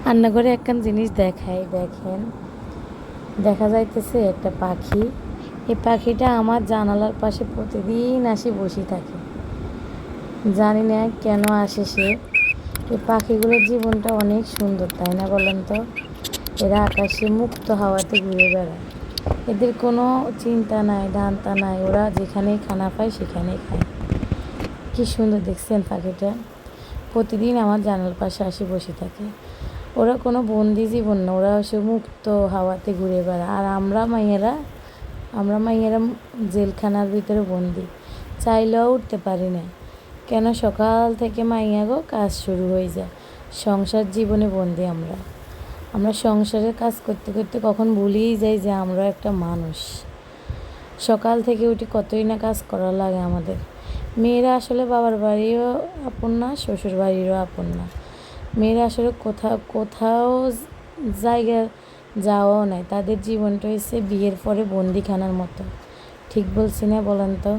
রান্নাঘরে একখান জিনিস দেখাই, দেখেন। দেখা যাইতেছে একটা পাখি। এই পাখিটা আমার জানালার পাশে প্রতিদিন আসি বসে থাকে। জানি না কেন আসে সে। এই পাখিগুলোর জীবনটা অনেক সুন্দর, তাই না বলেন তো? এরা আকাশে মুক্ত হাওয়াতে ঘুরে বেড়ায়। এদের কোনো চিন্তা নাই, ডান্তা নাই, ওরা যেখানেই খানা পায় সেখানেই খায়। কি সুন্দর দেখছেন পাখিটা? প্রতিদিন আমার জানালার পাশে আসি বসে থাকে। ওরা কোনো বন্দি জীবন না, ওরা হচ্ছে মুক্ত হাওয়াতে ঘুরে বেড়ায়। আর আমরা মাইয়েরা জেলখানার ভিতরে বন্দি, চাইলেও উঠতে পারি না। কেন? সকাল থেকে মাইয়াগো কাজ শুরু হয়ে যায়, সংসার জীবনে বন্দি আমরা। আমরা সংসারের কাজ করতে করতে কখন ভুলেই যাই যে আমরা একটা মানুষ। সকাল থেকে উঠে কতই না কাজ করা লাগে আমাদের। মেয়েরা আসলে বাবার বাড়িও আপন না, শ্বশুর বাড়িরও আপন না। মেয়েরা আসলে কোথাও জায়গা যাওয়াও নাই। তাদের জীবনটা হচ্ছে বিয়ের পরে বন্দিখানার মতো। ঠিক বলছি না বলেন তো?